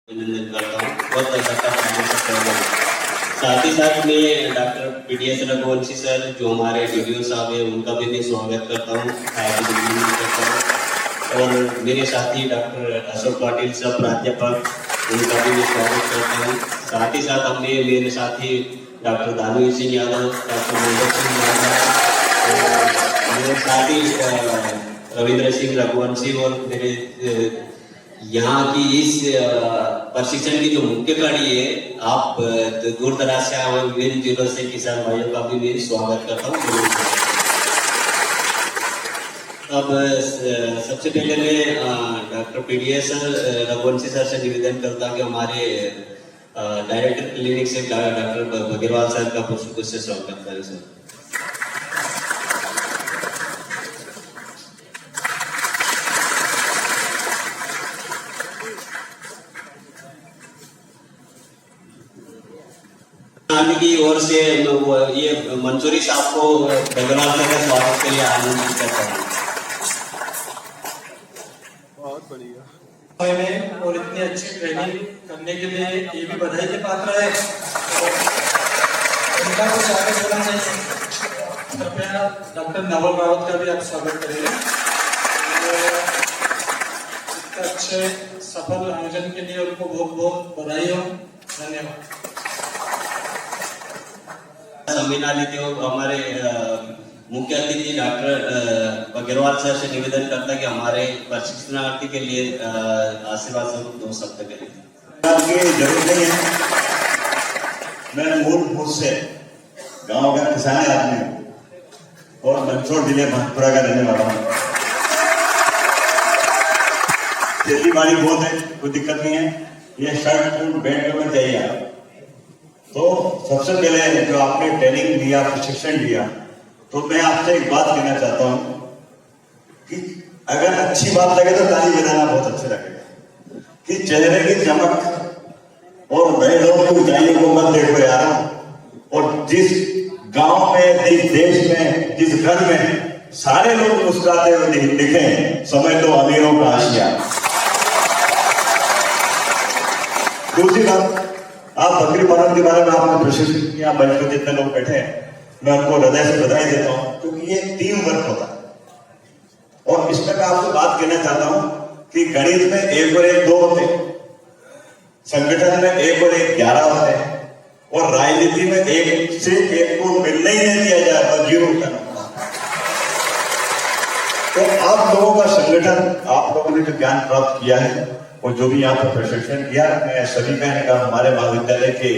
अभिनंदन करता हूँ। बहुत अच्छा काम। साथ ही साथ मैं डॉक्टर पीडीएस रघुवंशी सर जो हमारे वीडियो साहब है उनका भी मैं स्वागत करता हूँ करता हूँ। और मेरे साथी डॉक्टर अशोक पाटिल सब प्राध्यापक उनका भी मैं स्वागत करता हूँ। साथ ही साथ हमने मेरे साथी डॉक्टर दानवीर सिंह यादव, डॉक्टर मोहम्मद सिंह यादव, मेरे साथी रविंद्र सिंह रघुवंशी और मेरे यहाँ की इस प्रशिक्षण की जो मुख्य कड़ी है, आप दूर दराज से आए हुए विभिन्न जिलों से किसान भाइयों का भी मैं स्वागत करता हूँ। अब सबसे पहले मैं डॉक्टर पीडीएस रघुवंशी सर से निवेदन करता हूँ कि हमारे डायरेक्टर क्लिनिक से डॉक्टर बगेरवाल सर का पुष्प से स्वागत करें सर। की ओर से ये मंजूरी साहब को बगरवाल सर का स्वागत के लिए आमंत्रित करता हूँ। बहुत बढ़िया और इतनी अच्छी ट्रेनिंग करने के लिए ये भी बधाई के पात्र है। इनका कुछ आगे बोलना चाहिए, कृपया डॉक्टर नवल रावत का भी आप स्वागत करेंगे। इतना अच्छे सफल आयोजन के लिए उनको बहुत बहुत बधाई हो। धन्यवाद। संविधान नीति हमारे मुख्य अतिथि डॉक्टर बगेरवाल सर से निवेदन करता है कि हमारे प्रशिक्षणार्थी के लिए आशीर्वाद स्वरूप 2 शब्द करें। जरूरत नहीं है, मैं मूलभूत से गांव का किसान आदमी हूँ और मंदसौर जिले भाटपुरा का रहने वाला हूँ। खेती बाड़ी बहुत है, कोई दिक्कत नहीं है। ये शर्ट बैंड में चाहिए आप। तो सबसे पहले जो आपने ट्रेनिंग दिया, प्रशिक्षण दिया, तो मैं आपसे एक बात कहना चाहता हूं कि अगर अच्छी बात लगे तो ताली बजाना बहुत अच्छा लगेगा कि चेहरे की चमक और नए लोगों की ऊंचाइयों को मत देखो यार। और जिस गांव में, जिस देश में, जिस घर में सारे लोग मुस्कुराते हुए दिखे, समझ लो अमीरों का आशिया। दूसरी बात, आप बकरी पालन के बारे में आपने प्रशिक्षण किया, मंच में जितने लोग बैठे हैं मैं उनको हृदय से बधाई देता हूं, क्योंकि ये टीम वर्क होता है। और इसमें मैं आपसे बात कहना चाहता हूं कि गणित में 1 और 1 2 होते, संगठन में 1 और 1 11 होते हैं, और राजनीति में 1 से 1 को मिलने ही नहीं दिया जाए तो 0 करना। तो आप लोगों का संगठन, आप लोगों ने जो ज्ञान प्राप्त किया है और जो भी यहाँ पर प्रशिक्षण किया, मैं सभी कहने का हमारे महाविद्यालय के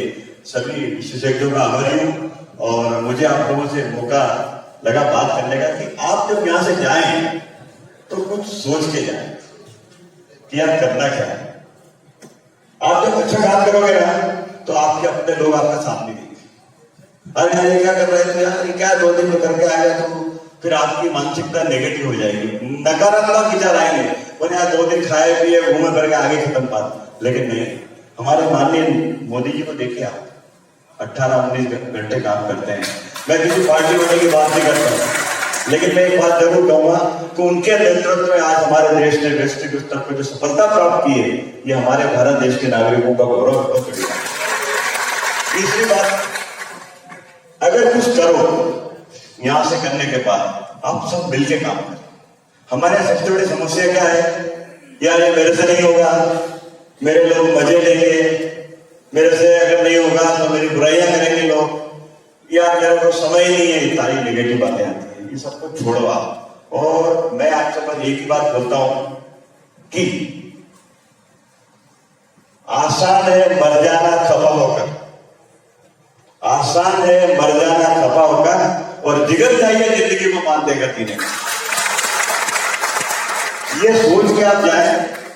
सभी विशेषज्ञों का आभारी हूँ। और मुझे आप लोगों से मौका लगा बात करने का कि आप जब यहाँ से जाएं तो कुछ सोच के जाएं कि यार करना क्या है। आप जब अच्छा काम करोगे ना तो आपके अपने लोग आपका साथ नहीं देंगे। अरे यार ये क्या कर रहे थे यार, ये क्या 2 दिन में करके आएगा, तो फिर आपकी मानसिकता नेगेटिव हो जाएगी, नकारात्मक विचार आएंगे। बोले यार 2 दिन खाए पिए घूमे करके आगे खत्म बात। लेकिन नहीं, हमारे माननीय मोदी जी को देखिए आप 18-19 घंटे काम करते हैं। मैं किसी पार्टी होने की बात नहीं करता, लेकिन मैं एक बात जरूर कहूंगा कि उनके नेतृत्व में आज हमारे देश ने वैश्विक स्तर पर जो सफलता प्राप्त की है, ये हमारे भारत देश के नागरिकों का गौरव बहुत बढ़िया। तीसरी बात, अगर कुछ करो यहां से करने के बाद आप सब मिलकर काम करें। हमारे सबसे बड़ी समस्या क्या है, यार ये मेरे से नहीं होगा, मेरे लोग मजे लेंगे, मेरे से अगर नहीं होगा तो मेरी बुराइयां करेंगे लोग, यार मेरे को समय ही नहीं है, सारी नेगेटिव बातें आती है। ये सबको छोड़ो आप। और मैं आपसे बस एक ही बात बोलता हूं कि आसान है मर जाना खफा होकर, आसान है मर जाना खफा होकर, और जिगर चाहिए जिंदगी को मान देकर जीने। ये सोच के आप जाए,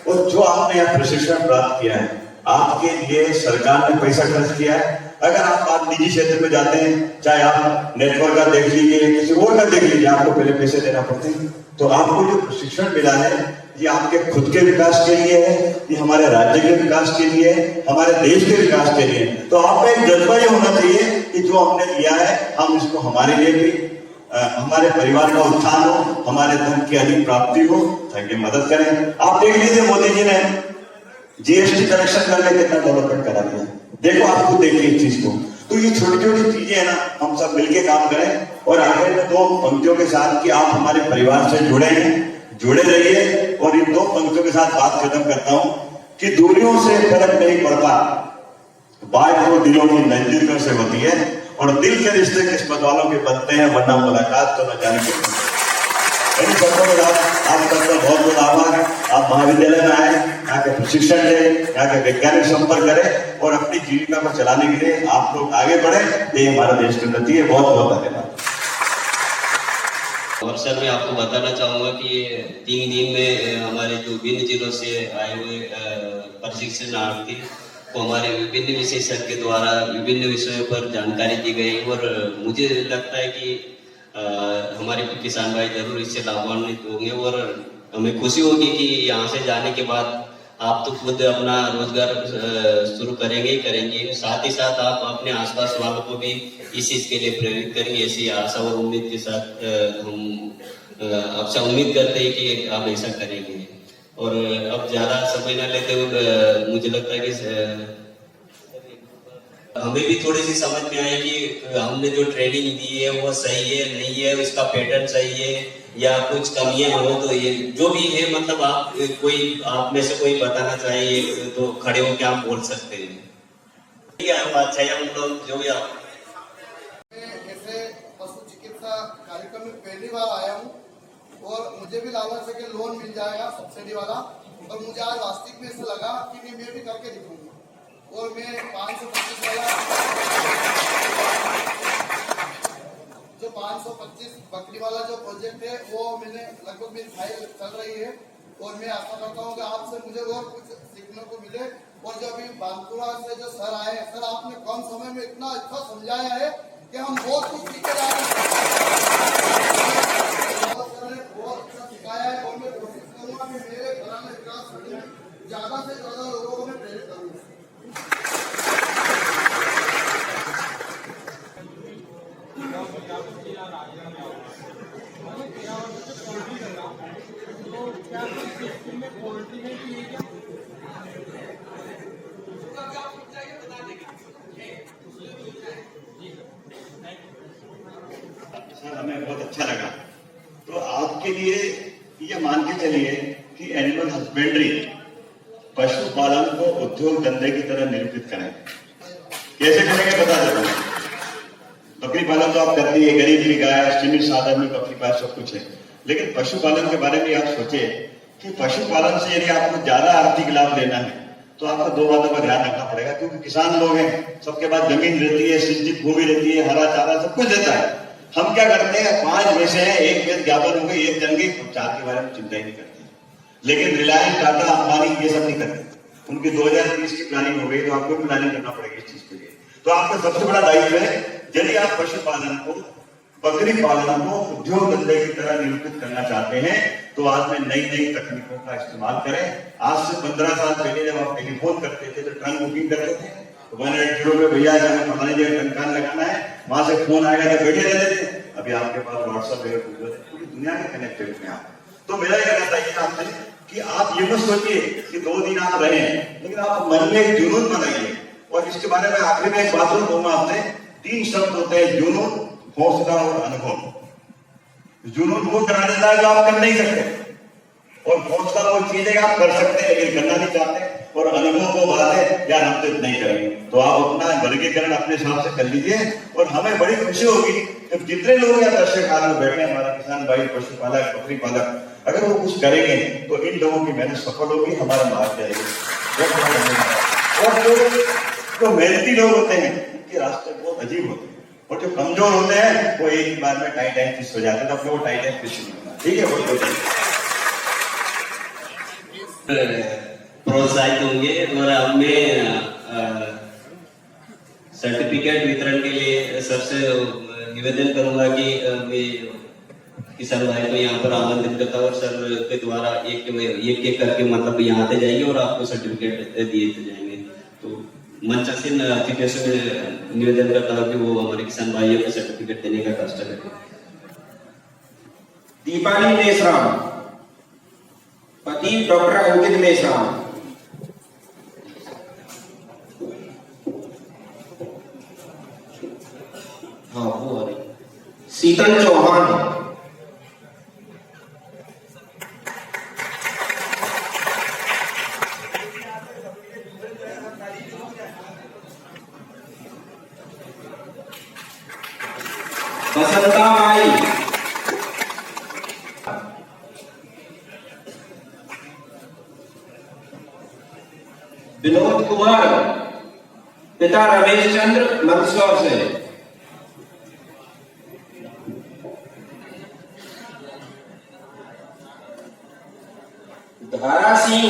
और जो आपने यहाँ प्रशिक्षण प्राप्त किया है, आपके लिए सरकार ने पैसा खर्च किया है। अगर आप निजी क्षेत्र में जाते हैं, चाहे आप नेटवर्क का देख लीजिए, किसी और का देख लीजिए, आपको पहले पैसे देना पड़ते हैं। तो आपको जो प्रशिक्षण मिला है, ये आपके खुद के विकास के लिए है, ये हमारे राज्य के विकास के लिए है, हमारे देश के विकास के लिए। तो आप में एक जज्बा ये होना चाहिए कि जो हमने लिया है, हम इसको हमारे लिए भी, हमारे परिवार का उत्थान हो, हमारे धन की अधिक प्राप्ति हो, ताकि मदद करें। आप देख लीजिए मोदी जी ने जीएसटी कलेक्शन करके कितना डेवलपमेंट करा दिया, देखो आपको देखिए इस चीज को। तो ये छोटी छोटी चीजें है ना, हम सब मिलके काम करें। और आखिर में 2 पंक्तियों के साथ कि आप हमारे परिवार से जुड़े हैं, जुड़े रहिए। और इन 2 पंक्तियों के साथ बात खत्म करता हूं कि दूरियों से फर्क नहीं पड़ता, बात तो दिलों की नजदीकों से होती है। और दिल के रिश्ते किस्मत वालों के बनते हैं, वरना मुलाकात तो न जाने के। इन शब्दों के साथ आप सबका बहुत बहुत आभार। आप महाविद्यालय में आए, यहाँ के प्रशिक्षण लें, यहाँ के वैज्ञानिक संपर्क करें और अपनी जीविका को चलाने के लिए आप लोग आगे बढ़े। ये हमारे देश की उन्नति है। बहुत बहुत धन्यवाद। और सर मैं आपको बताना चाहूंगा कि 3 दिन में हमारे जो विभिन्न जिलों से आए हुए प्रशिक्षणार्थी को हमारे विभिन्न विशेषज्ञ के द्वारा विभिन्न विषयों पर जानकारी दी गई। और मुझे लगता है कि हमारे किसान भाई जरूर इससे लाभान्वित होंगे। और हमें खुशी होगी कि यहाँ से जाने के बाद आप तो खुद अपना रोजगार शुरू करेंगे ही करेंगे, साथ ही साथ आप अपने आसपास वालों को भी इस चीज के लिए प्रेरित करेंगे। ऐसी आशा और उम्मीद के साथ हम आपसे उम्मीद करते हैं कि आप ऐसा करेंगे। और अब ज्यादा समय न लेते हुए मुझे लगता है कि हमें भी थोड़ी सी समझ में आए कि हमने जो ट्रेनिंग दी है वो सही है नहीं है, उसका पैटर्न सही है या कुछ कमियां हो तो ये जो भी है, मतलब आप में से कोई बताना चाहिए तो खड़े होकर आप बोल सकते हैं। अच्छा है, हम लोग जो भी आप ऐसे पशु चिकित्सा कार्यक्रम में पहली बार आया हूँ और मुझे भी लालच है कि लोन मिल जाएगा सब्सिडी वाला। और मुझे आज वास्तविक में ऐसा लगा कि मैं भी करके दिखाऊंगा। और मैं 525 वाला जो 525 बकरी वाला जो प्रोजेक्ट है वो मैंने लगभग मेरी फाइल चल रही है। और मैं आशा करता हूँ कि आपसे मुझे और कुछ सीखने को मिले। और जो अभी बांकुरा से जो सर आए, सर आपने कम समय में इतना अच्छा समझाया है कि हम बहुत कुछ सीखे जा रहे हैं। सर ने बहुत अच्छा सिखाया है और मैं कोशिश करूंगा कि मेरे घर में विकास करने ज्यादा से ज्यादा लोगों को मैं प्रेरित करूंगा। सर हमें बहुत अच्छा लगा। तो आपके लिए ये मान के चलिए कि एनिमल हस्बेंड्री पशुपालन को उद्योग धंधे की तरह निरूपित करें। कैसे करेंगे बता देता हूँ। बकरी पालन तो आप करती है, गरीब की गाय, सीमित साधन में बकरी पालन सब कुछ है। लेकिन पशुपालन के बारे में आप सोचे कि पशुपालन से यदि आपको ज्यादा आर्थिक लाभ लेना है तो आपको 2 बातों का ध्यान रखना पड़ेगा। क्योंकि किसान लोग हैं, सबके पास जमीन रहती है, सिंचित भूमि रहती है, हरा चारा सब कुछ रहता है। हम क्या करते हैं, 5 में से हैं, 1 वेद ज्ञापन हो गई, 1 जन गई, 4 के बारे में चिंता ही नहीं करते। लेकिन रिलायंस, टाटा, अंबानी ये सब नहीं करते। उनकी 2030 की प्लानिंग हो गई तो आपको प्लानिंग करना पड़ेगी इस चीज के लिए। तो आपका सबसे बड़ा दायित्व है, यदि आप पशुपालन को, बकरी पालन को उद्योग धंधे की तरह निरूपित करना चाहते हैं तो आज में नई नई तकनीकों का इस्तेमाल करें। आज से 15 साल पहले जब आप टेलीफोन करते थे तो ट्रंक बुकिंग करते थे, 180 में भैया जब फलाने जगह टंकान लगाना है वहां से फोन आएगा तो बैठे रहते थे। अभी आपके पास व्हाट्सएप है, गूगल है, पूरी दुनिया के कनेक्टेड में आप। तो मेरा ये कहना चाहिए आपसे कि आप ये मत सोचिए कि 2 दिन आप रहे, लेकिन आप मन में एक जुनून बनाइए। और इसके बारे में आखिरी में एक बात और कहूंगा आपसे, 3 शब्द होते हैं, जुनून, हौसला और अनुभव। जुनून वो करा देता है जो आप कर नहीं सकते, और हौसला वो चीज है आप कर सकते हैं लेकिन करना नहीं चाहते, और अनुभव वो बात है यार हम तो नहीं करेंगे। तो आप अपना वर्गीकरण अपने हिसाब से कर लीजिए। और हमें बड़ी खुशी होगी कि जितने लोग या दर्शक आज में बैठे, हमारा किसान भाई, पशुपालक, बकरी पालक, अगर वो कुछ करेंगे तो इन लोगों की मेहनत सफल होगी, हमारा मार्ग जाएगा। और जो मेहनती लोग होते हैं उनके रास्ते बहुत अजीब होते हैं, और जो कमजोर होते हैं वो एक बार में टाइट फिश हो जाते हैं। तो अपने वो टाइट फिश नहीं होना, ठीक है। बहुत प्रोत्साहित होंगे। और हमें सर्टिफिकेट वितरण के लिए सबसे निवेदन करूंगा कि मैं किसान भाई को यहाँ पर आमंत्रित करता हूँ और सर के द्वारा एक करके मतलब यहाँ पे जाएंगे और आपको सर्टिफिकेट दिए जाएंगे। तो मंच से अतिथियों से निवेदन करता हूँ कि वो हमारे किसान भाइयों को सर्टिफिकेट देने का कष्ट करें। दीपाली मेश्राम, पति डॉक्टर अंकित मेश्राम, हाँ वो आ रही। शीतल चौहान, बसंता माई, विनोद कुमार, पिता रमेश चंद्र मंदसौर से। धारा सिंह,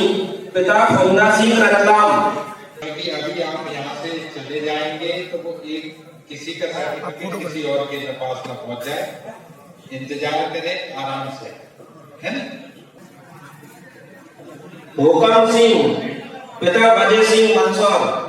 पिता फौना सिंह रतलाम। अभी आप यहाँ से चले जाएंगे तो वो एक किसी का सर्टिफिकेट किसी और के पास न पहुंच जाए, इंतजार करें आराम से, है ना। हुकम सिंह, पिता बजे सिंह मंदसौर।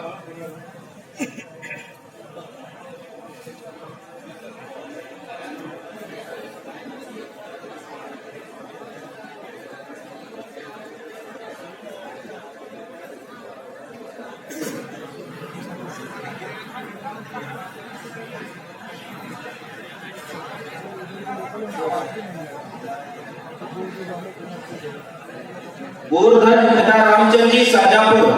गोवर्धन, पिता रामचंद्र जी शाजापुर।